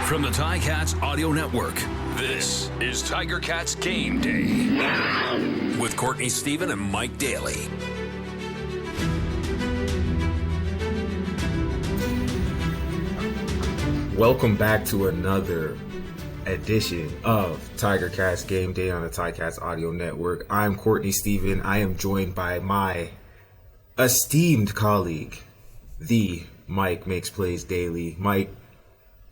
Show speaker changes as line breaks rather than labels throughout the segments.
From the Ticats Audio Network, this is Tiger Cats Game Day with Courtney Stephen and Mike Daly.
Welcome back to another edition of Tiger Cats Game Day on the Ticats Audio Network. I'm Courtney Stephen. I am joined by my esteemed colleague, the Mike Makes Plays Daily. Mike,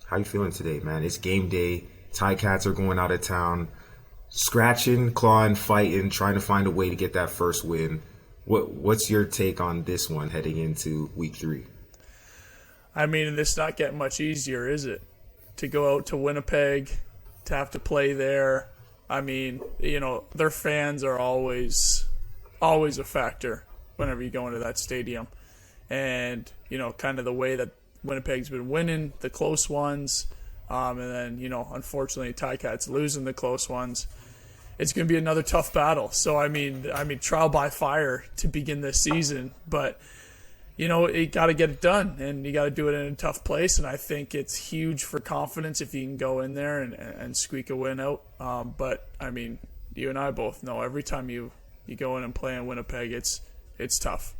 how you feeling today, man? It's game day. Ticats are going out of town, scratching, clawing, fighting, trying to find a way to get that first win. What's your take on this one heading into week 3?
I mean, it's not getting much easier, is it? To go out to Winnipeg, to have to play there. I mean, you know, their fans are always a factor whenever you go into that stadium. And, you know, kind of the way that Winnipeg's been winning the close ones, and then, you know, unfortunately, Ticats losing the close ones. It's going to be another tough battle. So, I mean, trial by fire to begin this season. But, you know, you got to get it done, and you got to do it in a tough place. And I think it's huge for confidence if you can go in there and squeak a win out. But, I mean, you and I both know every time you go in and play in Winnipeg, it's tough.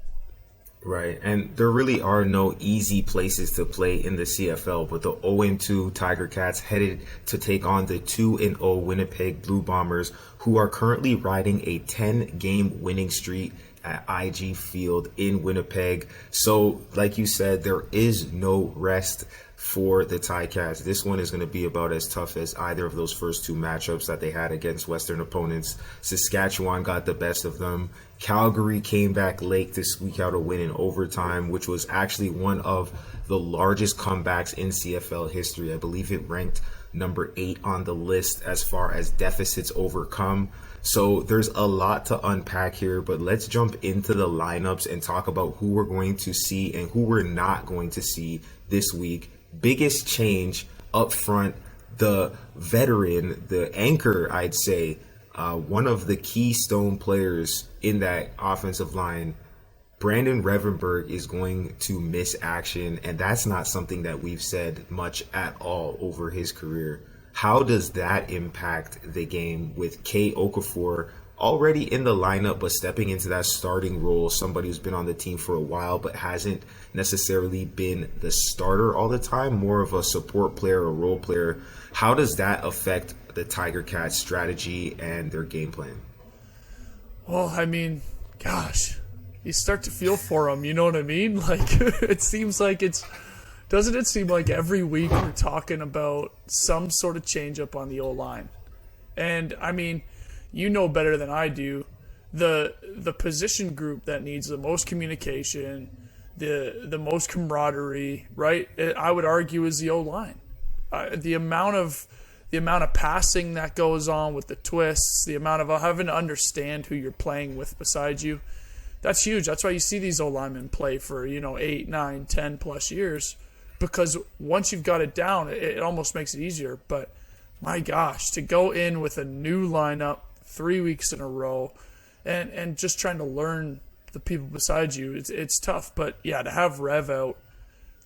Right, and there really are no easy places to play in the CFL, but the 0-2 Tiger Cats headed to take on the 2-0 Winnipeg Blue Bombers, who are currently riding a 10-game winning streak at IG Field in Winnipeg. So, like you said, there is no rest for the Ticats. This one is going to be about as tough as either of those first two matchups that they had against Western opponents. Saskatchewan got the best of them. Calgary came back late to squeak out a win in overtime, which was actually one of the largest comebacks in CFL history. I believe it ranked number 8 on the list as far as deficits overcome. So there's a lot to unpack here, but let's jump into the lineups and talk about who we're going to see and who we're not going to see this week. Biggest change up front, the veteran, the anchor, I'd say, one of the keystone players in that offensive line, Brandon Revenberg, is going to miss action, and that's not something that we've said much at all over his career. How does that impact the game with Kay Okafor already in the lineup but stepping into that starting role, somebody who's been on the team for a while but hasn't necessarily been the starter all the time, more of a support player, a role player? How does that affect the Tiger Cats strategy and their game plan?
Well, I mean, gosh, you start to feel for them, you know what I mean? Like, it seems like doesn't it seem like every week we're talking about some sort of change up on the O-line? And, I mean, you know better than I do, the position group that needs the most communication, the most camaraderie, right? I would argue is the O-line. The amount of passing that goes on with the twists, the amount of having to understand who you're playing with beside you, that's huge. That's why you see these O-linemen play for, 8, 9, 10 plus years, because once you've got it down, it almost makes it easier. But my gosh, to go in with a new lineup 3 weeks in a row and just trying to learn the people beside you, it's tough. But yeah, to have Rev out,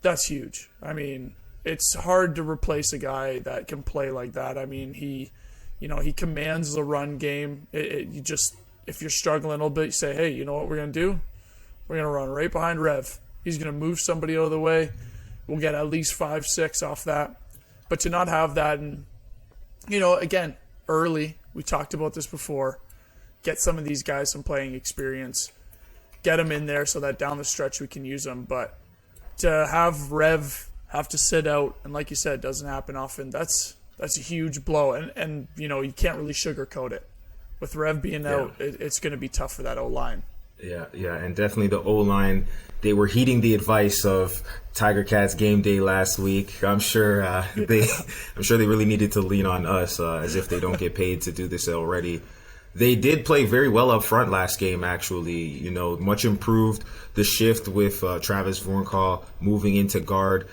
that's huge. I mean, it's hard to replace a guy that can play like that. I mean, he commands the run game. If you're struggling a little bit, you say, hey, you know what we're going to do? We're going to run right behind Rev. He's going to move somebody out of the way. We'll get at least 5, 6 off that. But to not have that, and, again, early, we talked about this before, get some of these guys some playing experience, get them in there so that down the stretch we can use them. But to have Rev have to sit out, and like you said, doesn't happen often, that's a huge blow. And you can't really sugarcoat it. With Rev being out, it's going to be tough for that O-line.
Yeah, and definitely the O-line. They were heeding the advice of Tiger Cats Game Day last week. I'm sure they really needed to lean on us, as if they don't get paid to do this already. They did play very well up front last game, actually. Much improved. The shift with Travis Vornkall moving into guard,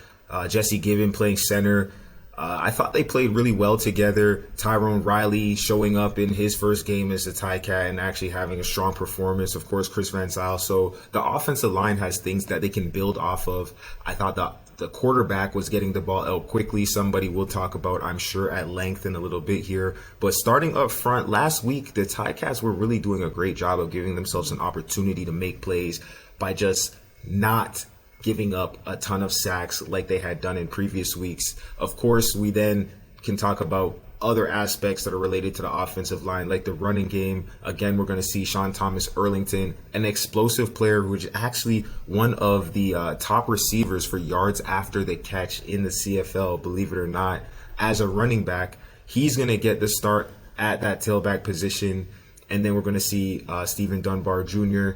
Jesse Gibbon playing center. I thought they played really well together. Tyrone Riley showing up in his first game as a Ticat and actually having a strong performance. Of course, Chris Van Zyl. So the offensive line has things that they can build off of. I thought the quarterback was getting the ball out quickly. Somebody we'll talk about, I'm sure, at length in a little bit here. But starting up front, last week, the Ticats were really doing a great job of giving themselves an opportunity to make plays by just not giving up a ton of sacks like they had done in previous weeks. Of course, we then can talk about other aspects that are related to the offensive line, like the running game. Again, we're going to see Sean Thomas Erlington, an explosive player who is actually one of the top receivers for yards after the catch in the CFL, believe it or not, as a running back. He's going to get the start at that tailback position. And then we're going to see Stephen Dunbar Jr.,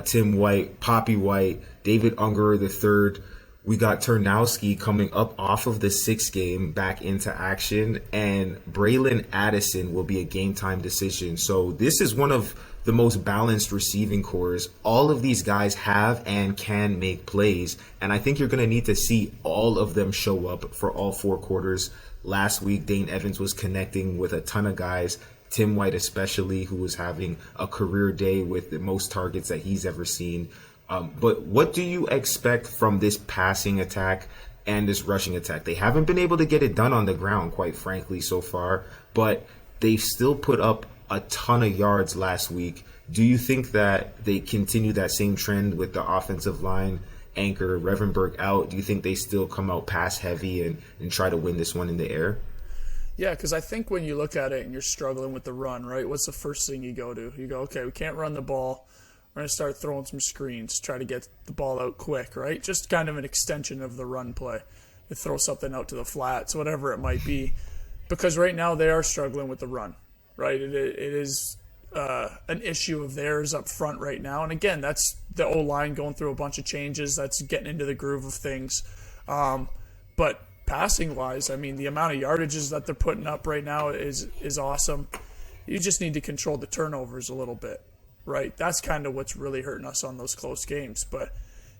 Tim White, Poppy White, David Unger III. We got Turnowski coming up off of the 6th game back into action, and Braylon Addison will be a game-time decision. So this is one of the most balanced receiving cores. All of these guys have and can make plays, and I think you're going to need to see all of them show up for all 4 quarters. Last week, Dane Evans was connecting with a ton of guys, Tim White especially, who was having a career day with the most targets that he's ever seen. But what do you expect from this passing attack and this rushing attack? They haven't been able to get it done on the ground, quite frankly, so far, but they still put up a ton of yards last week. Do you think that they continue that same trend with the offensive line anchor, Revenberg, out? Do you think they still come out pass heavy and try to win this one in the air?
Yeah, because I think when you look at it and you're struggling with the run, right, what's the first thing you go to? You go, okay, we can't run the ball. We're going to start throwing some screens, try to get the ball out quick, right? Just kind of an extension of the run play. You throw something out to the flats, whatever it might be. Because right now they are struggling with the run, right? It is an issue of theirs up front right now. And again, that's the O-line going through a bunch of changes. That's getting into the groove of things. But passing-wise, I mean, the amount of yardages that they're putting up right now is awesome. You just need to control the turnovers a little bit. Right, that's kind of what's really hurting us on those close games. But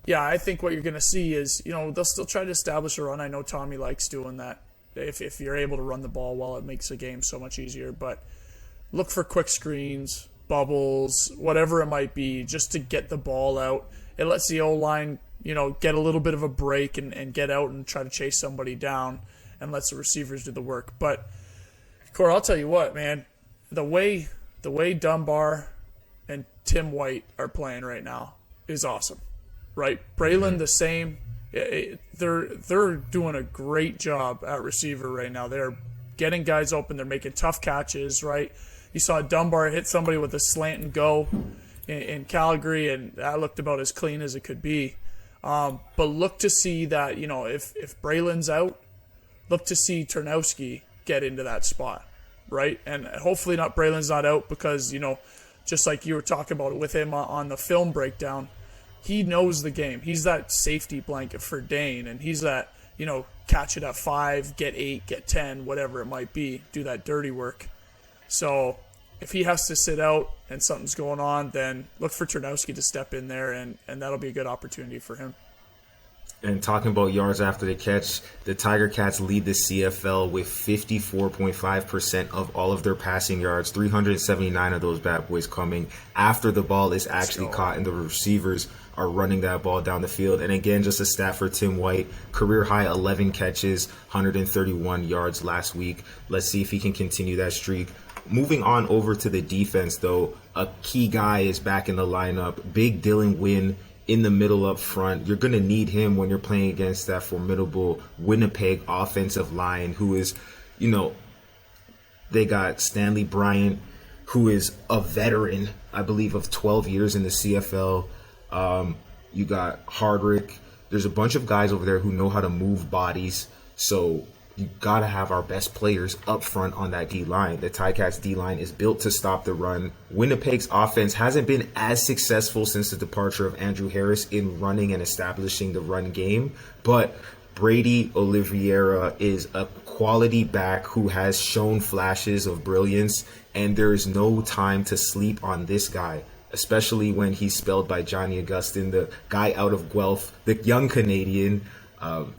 yeah, I think what you're going to see is, they'll still try to establish a run. I know Tommy likes doing that. If you're able to run the ball well, it makes the game so much easier. But look for quick screens, bubbles, whatever it might be, just to get the ball out. It lets the O-line, get a little bit of a break and get out and try to chase somebody down, and lets the receivers do the work. But Cor, I'll tell you what, man, the way Dunbar and Tim White are playing right now is awesome, right? Braylon the same. They're doing a great job at receiver right now. They're getting guys open. They're making tough catches, right? You saw Dunbar hit somebody with a slant and go in Calgary, and that looked about as clean as it could be. But look to see that, if Braylon's out, look to see Turnowski get into that spot, right? And hopefully Braylon's not out because, just like you were talking about with him on the film breakdown, he knows the game. He's that safety blanket for Dane, and he's that, catch it at 5, get 8, get 10, whatever it might be, do that dirty work. So if he has to sit out and something's going on, then look for Turnowski to step in there, and that'll be a good opportunity for him.
And talking about yards after the catch, the Tiger Cats lead the CFL with 54.5% of all of their passing yards, 379 of those bad boys coming after the ball is actually caught and the receivers are running that ball down the field. And again, just a stat for Tim White, career high 11 catches, 131 yards last week. Let's see if he can continue that streak. Moving on over to the defense, though, a key guy is back in the lineup. Big Dylan Wynn in the middle up front. You're going to need him when you're playing against that formidable Winnipeg offensive line who is, they got Stanley Bryant, who is a veteran, I believe, of 12 years in the CFL. You got Hardrick. There's a bunch of guys over there who know how to move bodies. So you got to have our best players up front on that D-line. The Ticats D-line is built to stop the run. Winnipeg's offense hasn't been as successful since the departure of Andrew Harris in running and establishing the run game, but Brady Oliveira is a quality back who has shown flashes of brilliance, and there is no time to sleep on this guy, especially when he's spelled by Johnny Augustin, the guy out of Guelph, the young Canadian.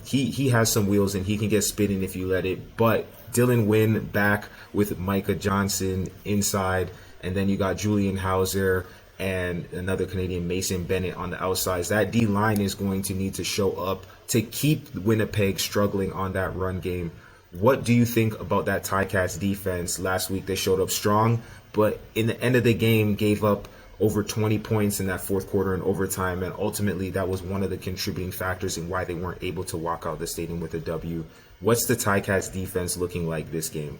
He has some wheels and he can get spinning if you let it. But Dylan Wynn back with Micah Johnson inside, and then you got Julian Hauser and another Canadian, Mason Bennett, on the outsides. That D-line is going to need to show up to keep Winnipeg struggling on that run game. What do you think about that Ticats defense? Last week they showed up strong, but in the end of the game gave up over 20 points in that fourth quarter in overtime, and ultimately that was one of the contributing factors in why they weren't able to walk out the stadium with a W. What's the Ticats defense looking like this game?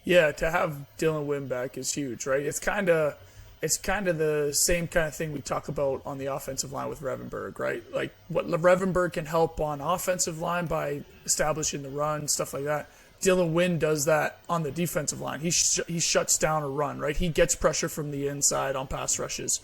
Yeah, to have Dylan Wynn back is huge, right? It's kind of the same kind of thing we talk about on the offensive line with Revenberg, right? Like what Revenberg can help on offensive line by establishing the run, stuff like that. Dylan Wynn does that on the defensive line. He shuts down a run, right? He gets pressure from the inside on pass rushes.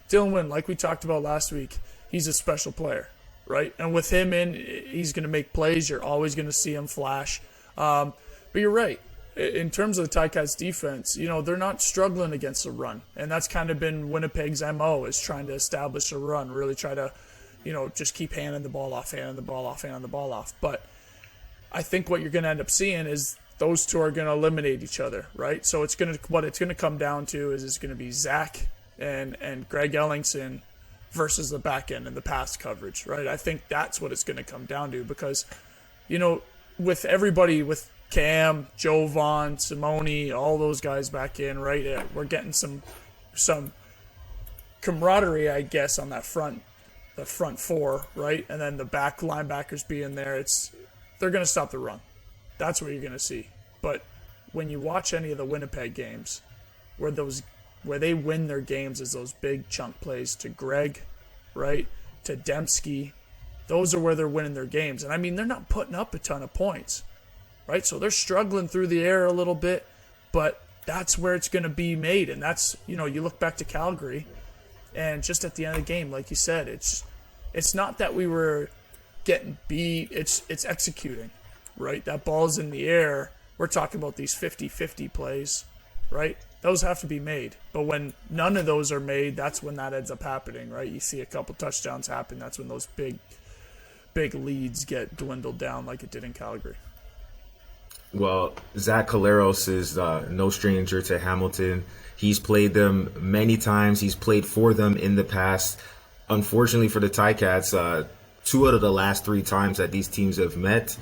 Dylan Wynn, like we talked about last week, he's a special player, right? And with him in, he's going to make plays. You're always going to see him flash. But you're right. In terms of the Ticats defense, they're not struggling against the run. And that's kind of been Winnipeg's MO, is trying to establish a run, really try to, just keep handing the ball off. But I think what you're going to end up seeing is those two are going to eliminate each other, right? So what it's going to come down to is it's going to be Zach and Greg Ellingson versus the back end and the pass coverage, right? I think that's what it's going to come down to because, with everybody, with Cam, Jovan, Simone, all those guys back in, right? We're getting some camaraderie, I guess, on the front four, right? And then the back linebackers being there, they're going to stop the run. That's what you're going to see. But when you watch any of the Winnipeg games, where they win their games is those big chunk plays to Greg, right? To Dembski. Those are where they're winning their games. And I mean, they're not putting up a ton of points, right? So they're struggling through the air a little bit, but that's where it's going to be made. And that's, you look back to Calgary, and just at the end of the game, like you said, it's not that we were getting beat, it's executing, right? That ball's in the air. We're talking about these 50-50 plays, right? Those have to be made. But when none of those are made, that's when that ends up happening, right? You see a couple touchdowns happen. That's when those big leads get dwindled down like it did in Calgary.
Well, Zach Collaros is no stranger to Hamilton. He's played them many times. He's played for them in the past. Unfortunately for the Ticats, 2 out of the last 3 times that these teams have met,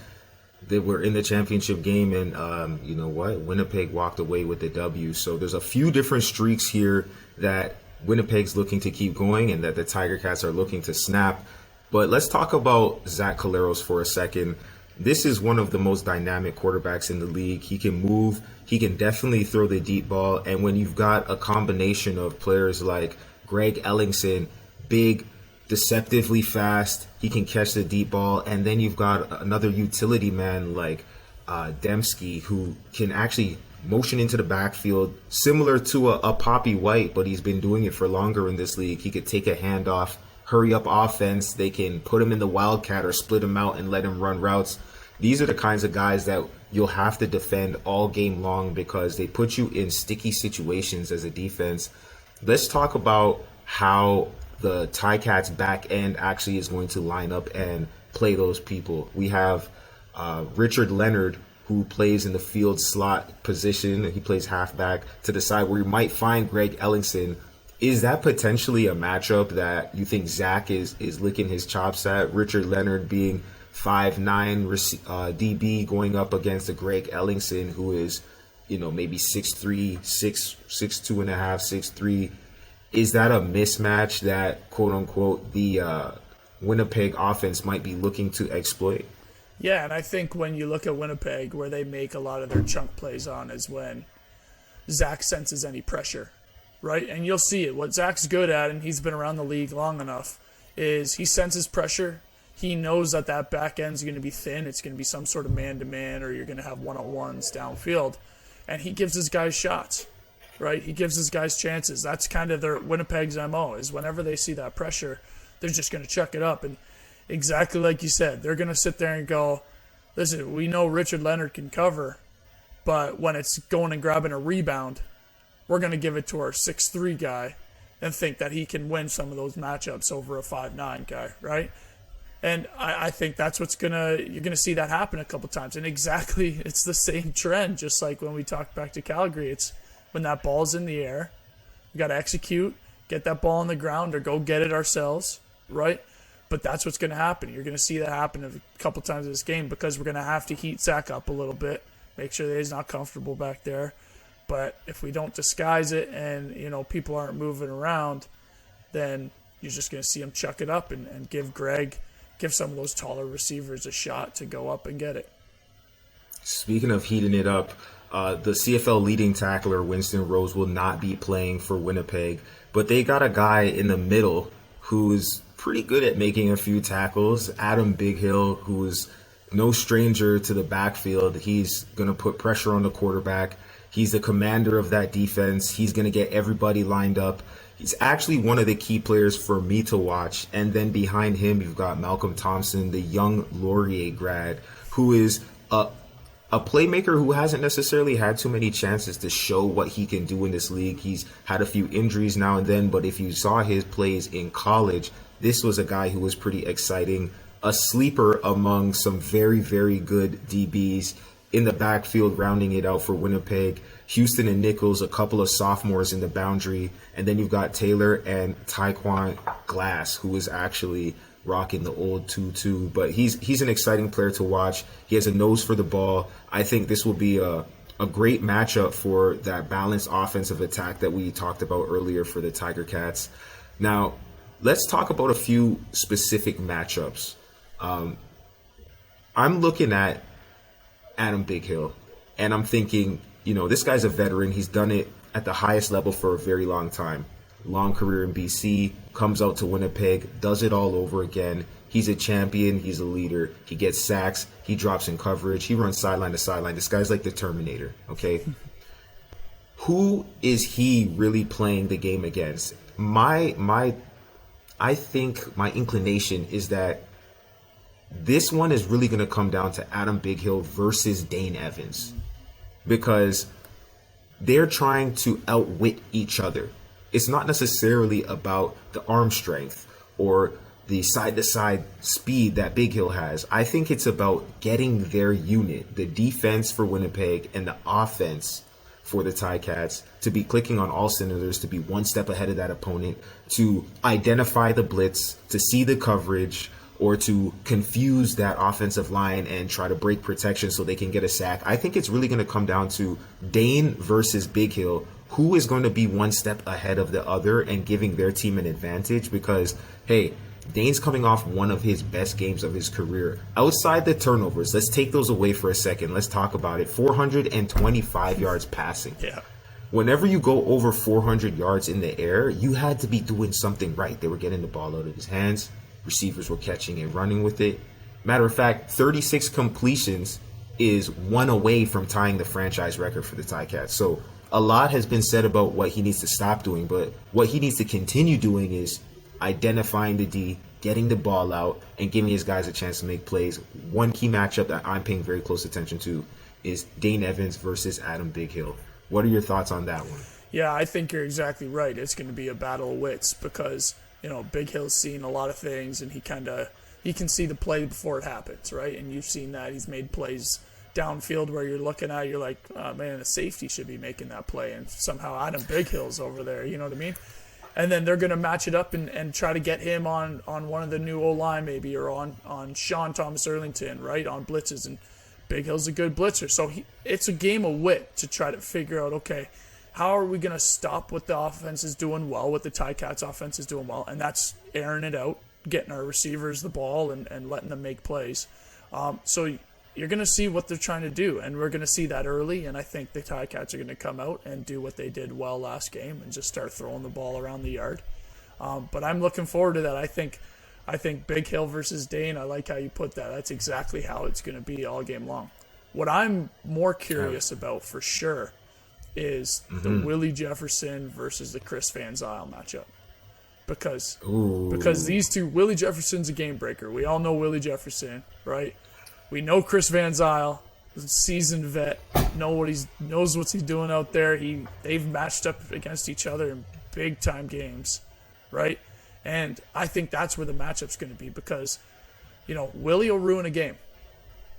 they were in the championship game, and you know what? Winnipeg walked away with the W. So there's a few different streaks here that Winnipeg's looking to keep going and that the Tiger Cats are looking to snap. But let's talk about Zach Collaros for a second. This is one of the most dynamic quarterbacks in the league. He can move. He can definitely throw the deep ball. And when you've got a combination of players like Greg Ellingson, big, deceptively fast, he can catch the deep ball. And then you've got another utility man like Dembski, who can actually motion into the backfield, similar to a Poppy White, but he's been doing it for longer in this league. He could take a handoff, hurry up offense. They can put him in the wildcat or split him out and let him run routes. These are the kinds of guys that you'll have to defend all game long because they put you in sticky situations as a defense. Let's talk about how the Ticats back end actually is going to line up and play those people. We have Richard Leonard, who plays in the field slot position. He plays halfback to the side where you might find Greg Ellingson. Is that potentially a matchup that you think Zach is licking his chops at? Richard Leonard being 5'9" DB going up against a Greg Ellingson who is, maybe 6'3", 6'2 and a half, 6'3". Is that a mismatch that, quote unquote, the Winnipeg offense might be looking to exploit?
Yeah, and I think when you look at Winnipeg, where they make a lot of their chunk plays on is when Zach senses any pressure, right? And you'll see it. What Zach's good at, and he's been around the league long enough, is he senses pressure. He knows that back end's going to be thin. It's going to be some sort of man-to-man, or you're going to have one-on-ones downfield. And he gives his guys shots, right? He gives his guys chances. That's kind of their Winnipeg's MO, is whenever they see that pressure, they're just going to chuck it up. And exactly like you said, they're going to sit there and go, listen, we know Richard Leonard can cover, but when it's going and grabbing a rebound, we're going to give it to our 6'3" guy and think that he can win some of those matchups over a 5'9" guy, right? And I think that's you're going to see that happen a couple times. And exactly, it's the same trend, just like when we talked back to Calgary. It's when that ball's in the air, we got to execute, get that ball on the ground or go get it ourselves, right? But that's what's going to happen. You're going to see that happen a couple times in this game because we're going to have to heat Zach up a little bit, make sure that he's not comfortable back there. But if we don't disguise it and, people aren't moving around, then you're just going to see him chuck it up and give some of those taller receivers a shot to go up and get it.
Speaking of heating it up, the CFL leading tackler, Winston Rose, will not be playing for Winnipeg, but they got a guy in the middle who's pretty good at making a few tackles. Adam Bighill, who is no stranger to the backfield. He's going to put pressure on the quarterback. He's the commander of that defense. He's going to get everybody lined up. He's actually one of the key players for me to watch. And then behind him, you've got Malcolm Thompson, the young Laurier grad, who is a playmaker who hasn't necessarily had too many chances to show what he can do in this league. He's had a few injuries now and then, but if you saw his plays in college, this was a guy who was pretty exciting, a sleeper among some very, very good DBs in the backfield, rounding it out for Winnipeg. Houston and Nichols, a couple of sophomores in the boundary, and then you've got Taylor and Tyquan Glass, who is actually rocking the old 2-2, but he's an exciting player to watch. He has a nose for the ball. I think this will be a great matchup for that balanced offensive attack that we talked about earlier for the Tiger Cats. Now, let's talk about a few specific matchups. I'm looking at Adam Bighill, and I'm thinking, this guy's a veteran. He's done it at the highest level for a very long time. Long career in BC, comes out to Winnipeg, does it all over again. He's a champion. He's a leader. He gets sacks. He drops in coverage. He runs sideline to sideline. This guy's like the Terminator, okay? Who is he really playing the game against? I think my inclination is that this one is really going to come down to Adam Bighill versus Dane Evans, because they're trying to outwit each other. It's not necessarily about the arm strength or the side-to-side speed that Bighill has. I think it's about getting their unit, the defense for Winnipeg and the offense for the Ticats, to be clicking on all cylinders, to be one step ahead of that opponent, to identify the blitz, to see the coverage, or to confuse that offensive line and try to break protection so they can get a sack. I think it's really going to come down to Dane versus Bighill. Who is going to be one step ahead of the other and giving their team an advantage? Because, hey, Dane's coming off one of his best games of his career. Outside the turnovers, let's take those away for a second. Let's talk about it. 425 yards passing.
Yeah.
Whenever you go over 400 yards in the air, you had to be doing something right. They were getting the ball out of his hands. Receivers were catching and running with it. Matter of fact, 36 completions is one away from tying the franchise record for the Ticats. So a lot has been said about what he needs to stop doing, but what he needs to continue doing is identifying the D, getting the ball out, and giving his guys a chance to make plays. One key matchup that I'm paying very close attention to is Dane Evans versus Adam Bighill. What are your thoughts on that one?
Yeah, I think you're exactly right. It's going to be a battle of wits because, Bighill's seen a lot of things, and he can see the play before it happens, right? And you've seen that. He's made plays downfield where you're looking at, you're like, oh man, the safety should be making that play, and somehow Adam Bighill's over there, you know what I mean? And then they're going to match it up and try to get him on one of the new O-line maybe, or on Sean Thomas Erlington, right, on blitzes, and Bighill's a good blitzer. So it's a game of wit to try to figure out, okay, how are we going to stop what the offense is doing well, what the Ticats offense is doing well, and that's airing it out, getting our receivers the ball and letting them make plays. So you're going to see what they're trying to do, and we're going to see that early, and I think the Ticats are going to come out and do what they did well last game and just start throwing the ball around the yard. But I'm looking forward to that. I think Bighill versus Dane, I like how you put that. That's exactly how it's going to be all game long. What I'm more curious about for sure is the Willie Jefferson versus the Chris Van Zyl matchup. Because these two, Willie Jefferson's a game breaker. We all know Willie Jefferson, right? We know Chris Van Zyl, a seasoned vet, knows what he's doing out there. They've matched up against each other in big time games, right? And I think that's where the matchup's going to be because, Willie will ruin a game.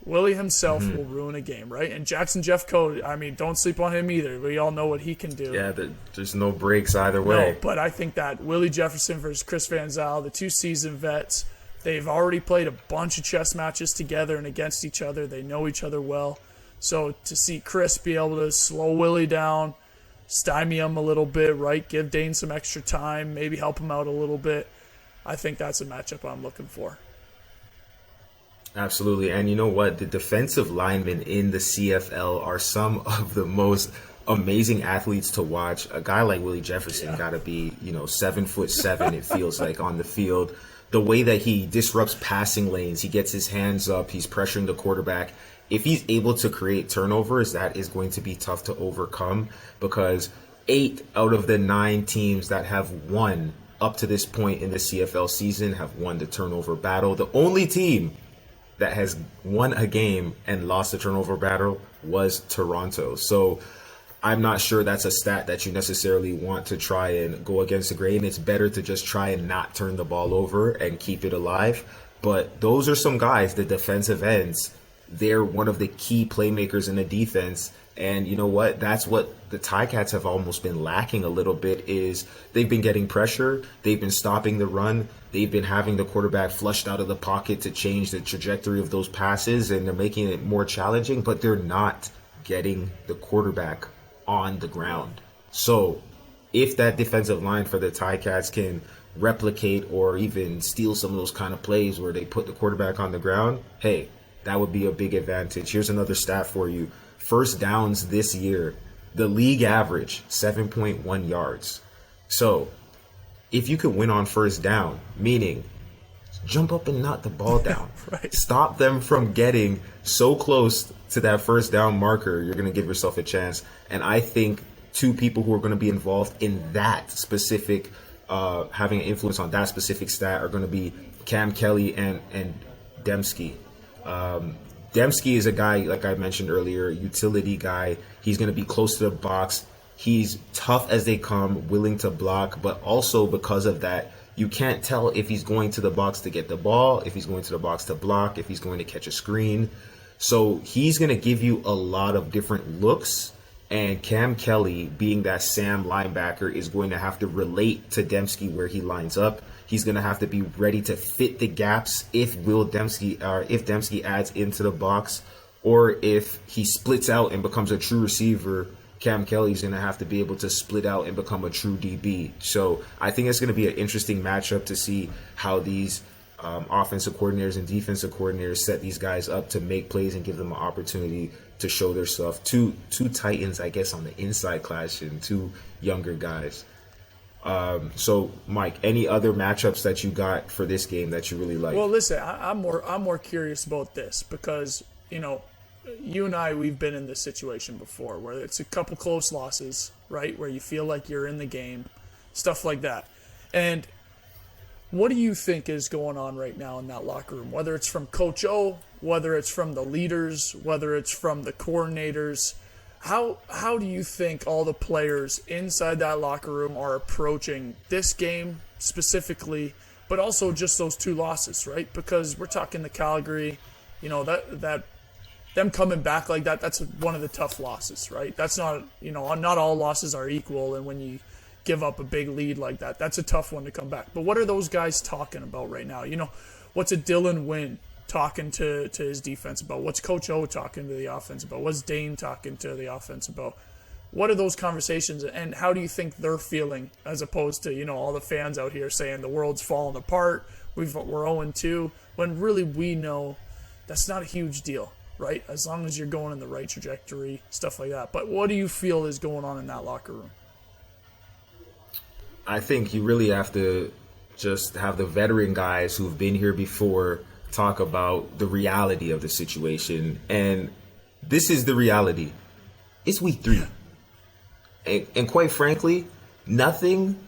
Willie himself will ruin a game, right? And Jackson Jeffcoat, don't sleep on him either. We all know what he can do.
Yeah, there's no breaks either way.
No, but I think that Willie Jefferson versus Chris Van Zyl, the two seasoned vets, They've already played a bunch of chess matches together and against each other. They know each other well. So to see Chris be able to slow Willie down, stymie him a little bit, right? Give Dane some extra time, maybe help him out a little bit. I think that's a matchup I'm looking for.
Absolutely. And you know what? The defensive linemen in the CFL are some of the most amazing athletes to watch. A guy like Willie Jefferson got to be, 7'7", it feels like, on the field. The way that he disrupts passing lanes, he gets his hands up, he's pressuring the quarterback. If he's able to create turnovers, that is going to be tough to overcome, because 8 out of the 9 teams that have won up to this point in the CFL season have won the turnover battle. The only team that has won a game and lost the turnover battle was Toronto. So I'm not sure that's a stat that you necessarily want to try and go against the grain. It's better to just try and not turn the ball over and keep it alive. But those are some guys, the defensive ends. They're one of the key playmakers in the defense. And you know what? That's what the Ticats have almost been lacking a little bit, is they've been getting pressure. They've been stopping the run. They've been having the quarterback flushed out of the pocket to change the trajectory of those passes, and they're making it more challenging, but they're not getting the quarterback on the ground. So if that defensive line for the Ticats can replicate or even steal some of those kind of plays where they put the quarterback on the ground, hey, that would be a big advantage. Here's another stat for you. First downs this year, the league average, 7.1 yards. So if you could win on first down, meaning jump up and knock the ball down,
Right.
Stop them from getting so close to that first down marker, you're going to give yourself a chance. And I think 2 people who are going to be involved in that specific, having an influence on that specific stat, are going to be Cam Kelly and Dembski. Dembski is a guy, like I mentioned earlier, utility guy. He's going to be close to the box. He's tough as they come, willing to block, but also because of that, you can't tell if he's going to the box to get the ball, if he's going to the box to block, if he's going to catch a screen. So he's going to give you a lot of different looks, and Cam Kelly, being that Sam linebacker, is going to have to relate to Dembski where he lines up. He's going to have to be ready to fit the gaps if Dembski adds into the box, or if he splits out and becomes a true receiver, Cam Kelly's going to have to be able to split out and become a true DB. So I think it's going to be an interesting matchup to see how these offensive coordinators and defensive coordinators set these guys up to make plays and give them an opportunity to show their stuff. Two Titans, I guess, on the inside clash, and 2 younger guys. So Mike, any other matchups that you got for this game that you really like?
Well, listen, I'm more curious about this because, you and I, we've been in this situation before where it's a couple close losses, right? Where you feel like you're in the game, stuff like that. And what do you think is going on right now in that locker room? Whether it's from Coach O, whether it's from the leaders, whether it's from the coordinators, how do you think all the players inside that locker room are approaching this game specifically, but also just those 2 losses, right? Because we're talking the Calgary, that them coming back like that, that's one of the tough losses, right? That's not, not all losses are equal, and when you give up a big lead like that, that's a tough one to come back. But what are those guys talking about right now? What's a Dylan Wynn talking to his defense about? What's Coach O talking to the offense about? What's Dane talking to the offense about? What are those conversations, and how do you think they're feeling, as opposed to, all the fans out here saying the world's falling apart, we're 0-2, when really we know that's not a huge deal, right? As long as you're going in the right trajectory, stuff like that. But what do you feel is going on in that locker room?
I think you really have to just have the veteran guys who've been here before talk about the reality of the situation. And this is the reality. It's week 3. And quite frankly, nothing,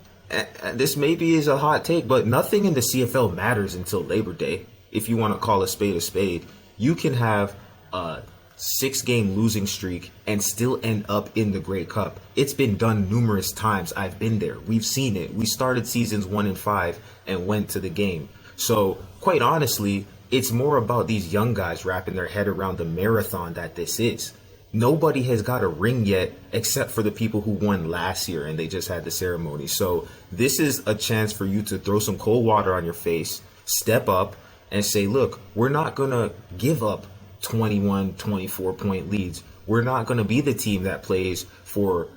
this maybe is a hot take, but nothing in the CFL matters until Labor Day. If you want to call a spade, you can have a 6-game losing streak and still end up in the Grey Cup. It's been done numerous times. I've been there. We've seen it. We started seasons 1 and 5 and went to the game. So quite honestly, it's more about these young guys wrapping their head around the marathon that this is. Nobody has got a ring yet except for the people who won last year, and they just had the ceremony. So this is a chance for you to throw some cold water on your face, step up, and say, look, we're not going to give up 21, 24-point leads. We're not going to be the team that plays for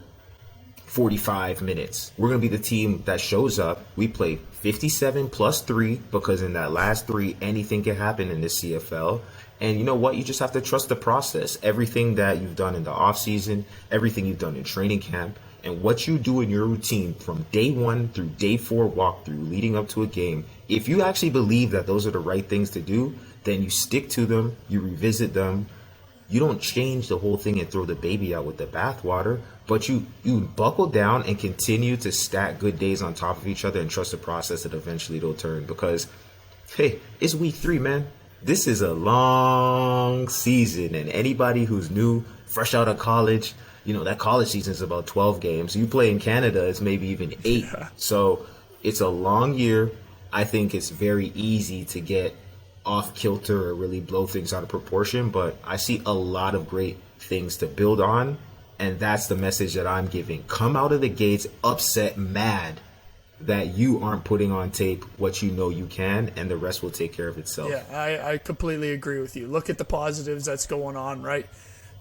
45 minutes. We're going to be the team that shows up. We play 57 plus 3 because in that last 3, anything can happen in the CFL. And you know what? You just have to trust the process. Everything that you've done in the offseason, everything you've done in training camp, and what you do in your routine from day 1 through day 4 walkthrough leading up to a game, if you actually believe that those are the right things to do, then you stick to them, you revisit them. You don't change the whole thing and throw the baby out with the bathwater, but you buckle down and continue to stack good days on top of each other and trust the process that eventually it'll turn. Because, hey, it's week 3, man. This is a long season, and anybody who's new, fresh out of college, that college season is about 12 games. You play in Canada, it's maybe even 8. Yeah. So it's a long year. I think it's very easy to get off kilter or really blow things out of proportion, but I see a lot of great things to build on, and that's the message that I'm giving. Come out of the gates upset, mad that you aren't putting on tape what you know you can, and the rest will take care of itself.
Yeah, I completely agree with you. Look at the positives that's going on, right?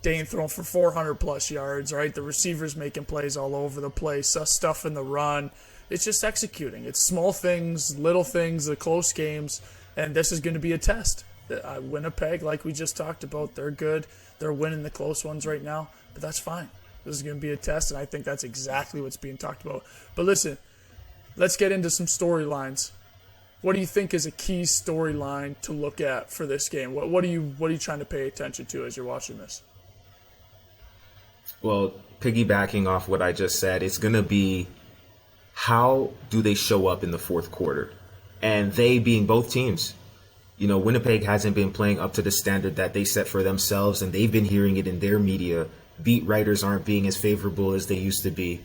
Dane throwing for 400 plus yards, right? The receivers making plays all over the place, stuff in the run. It's just executing. It's small things, little things, the close games. And this is going to be a test. Winnipeg, like we just talked about, they're good. They're winning the close ones right now, but that's fine. This is going to be a test, and I think that's exactly what's being talked about. But listen, let's get into some storylines. What do you think is a key storyline to look at for this game? What are you trying to pay attention to as you're watching this?
Well, piggybacking off what I just said, it's going to be how do they show up in the fourth quarter? And they being both teams. Winnipeg hasn't been playing up to the standard that they set for themselves, and they've been hearing it in their media. Beat writers aren't being as favorable as they used to be.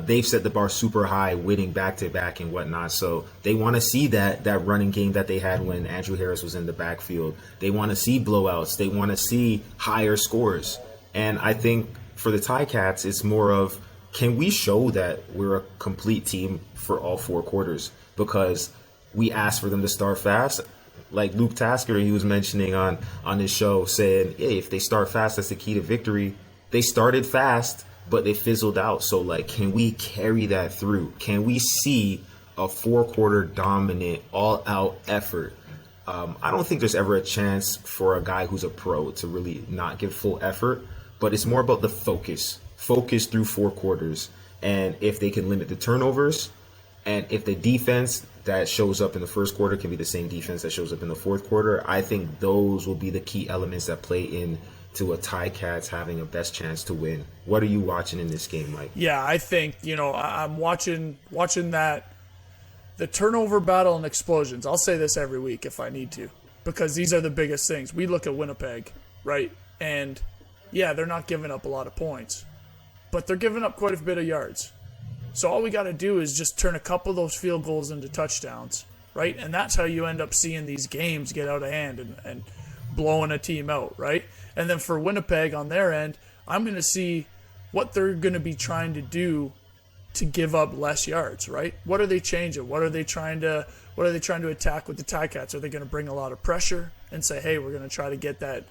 They've set the bar super high, winning back-to-back and whatnot. So they want to see that running game that they had when Andrew Harris was in the backfield. They want to see blowouts. They want to see higher scores. And I think for the Ticats, it's more of, can we show that we're a complete team for all 4 quarters? Because we asked for them to start fast. Like Luke Tasker, he was mentioning on his show, saying, hey, if they start fast, that's the key to victory. They started fast, but they fizzled out. So, can we carry that through? Can we see a 4-quarter dominant, all-out effort? I don't think there's ever a chance for a guy who's a pro to really not give full effort, but it's more about the focus through 4 quarters. And if they can limit the turnovers, and if the defense that shows up in the first quarter can be the same defense that shows up in the fourth quarter, I think those will be the key elements that play into a Ticats having a best chance to win. What are you watching in this game, Mike?
Yeah, I think, I'm watching that, the turnover battle and explosions. I'll say this every week if I need to, because these are the biggest things. We look at Winnipeg, right? And yeah, they're not giving up a lot of points, but they're giving up quite a bit of yards. So all we got to do is just turn a couple of those field goals into touchdowns, right? And that's how you end up seeing these games get out of hand and blowing a team out, right? And then for Winnipeg on their end, I'm going to see what they're going to be trying to do to give up less yards, right? What are they changing? What are they trying to attack with the Ticats? Are they going to bring a lot of pressure and say, hey, we're going to try to get that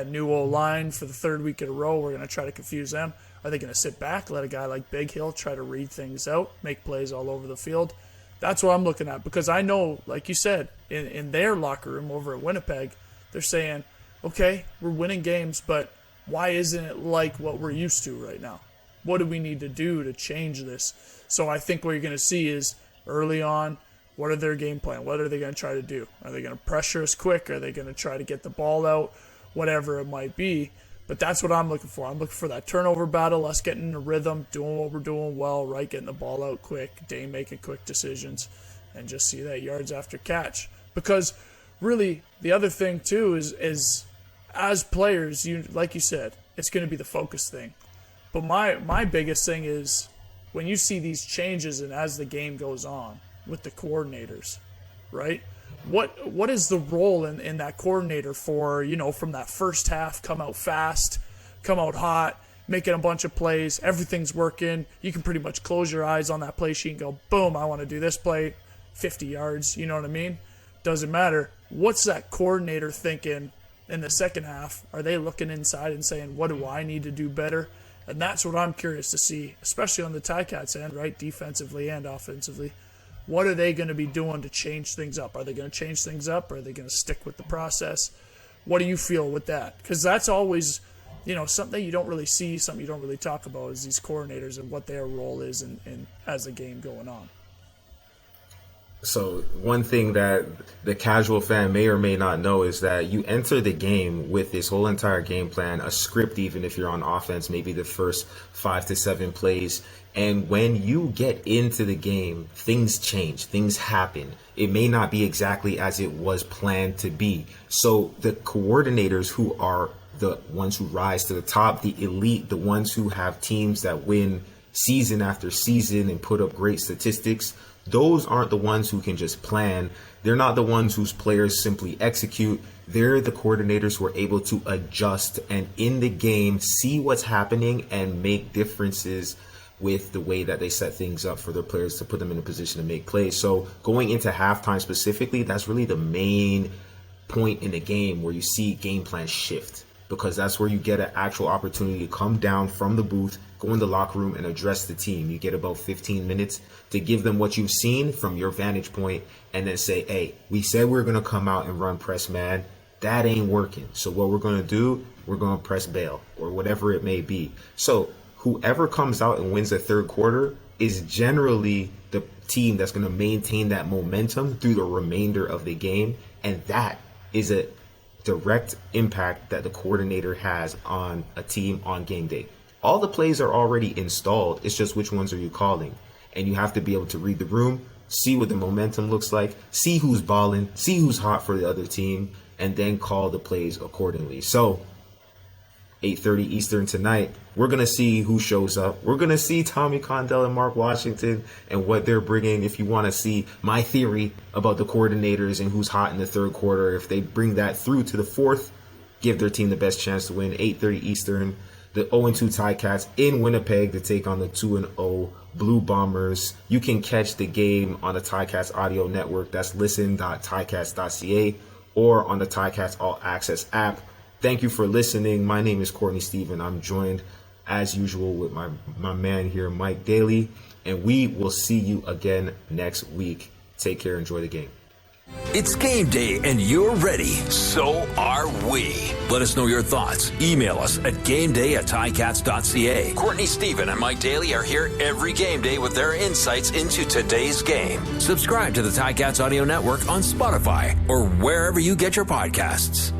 new O-line for the 3rd week in a row? We're going to try to confuse them. Are they going to sit back, let a guy like Big Hill try to read things out, make plays all over the field? That's what I'm looking at, because I know, like you said, in their locker room over at Winnipeg, they're saying, okay, we're winning games, but why isn't it like what we're used to right now? What do we need to do to change this? So I think what you're going to see is early on, what are their game plan? What are they going to try to do? Are they going to pressure us quick? Are they going to try to get the ball out? Whatever it might be. But that's what I'm looking for. I'm looking for that turnover battle, us getting in a rhythm, doing what we're doing well, right? Getting the ball out quick, Dane making quick decisions, and just see that yards after catch. Because really, the other thing too is as players, like you said, it's going to be the focus thing. But my biggest thing is when you see these changes and as the game goes on with the coordinators, right? What is the role in that coordinator for, from that first half, come out fast, come out hot, making a bunch of plays, everything's working. You can pretty much close your eyes on that play sheet and go, boom, I want to do this play, 50 yards, you know what I mean? doesn't matter. What's that coordinator thinking in the second half? Are they looking inside and saying, what do I need to do better? And that's what I'm curious to see, especially on the Ticats end, right, defensively and offensively. What are they going to be doing to change things up? Are they going to change things up? Or are they going to stick with the process? What do you feel with that? Because that's always, something you don't really see, something you don't really talk about is these coordinators and what their role is in as the game going on.
So one thing that the casual fan may or may not know is that you enter the game with this whole entire game plan, a script, even if you're on offense, maybe the first 5 to 7 plays. And when you get into the game, things change, things happen. It may not be exactly as it was planned to be. So the coordinators who are the ones who rise to the top, the elite, the ones who have teams that win season after season and put up great statistics, those aren't the ones who can just plan. They're not the ones whose players simply execute. They're the coordinators who are able to adjust and in the game see what's happening and make differences with the way that they set things up for their players to put them in a position to make plays. So going into halftime specifically, that's really the main point in the game where you see game plan shift, because that's where you get an actual opportunity to come down from the booth, go in the locker room and address the team. You get about 15 minutes to give them what you've seen from your vantage point and then say, hey, we said we were going to come out and run press man. That ain't working. So what we're going to do, we're going to press bail or whatever it may be. So whoever comes out and wins the third quarter is generally the team that's going to maintain that momentum through the remainder of the game. And that is a direct impact that the coordinator has on a team on game day. All the plays are already installed. It's just which ones are you calling? And you have to be able to read the room, see what the momentum looks like, see who's balling, see who's hot for the other team, and then call the plays accordingly. So 8:30 Eastern tonight, we're going to see who shows up. We're going to see Tommy Condell and Mark Washington and what they're bringing. If you want to see my theory about the coordinators and who's hot in the third quarter, if they bring that through to the fourth, give their team the best chance to win. 8:30 Eastern, the 0-2 Ticats in Winnipeg to take on the 2-0 Blue Bombers. You can catch the game on the Ticats audio network. That's listen.ticats.ca or on the Ticats All Access app. Thank you for listening. My name is Courtney Stephen. I'm joined, as usual, with my man here, Mike Daly. And we will see you again next week. Take care. Enjoy the game.
It's game day and you're ready. So are we. Let us know your thoughts. Email us at gameday@ticats.ca. Courtney Stephen and Mike Daly are here every game day with their insights into today's game. Subscribe to the Ticats Audio Network on Spotify or wherever you get your podcasts.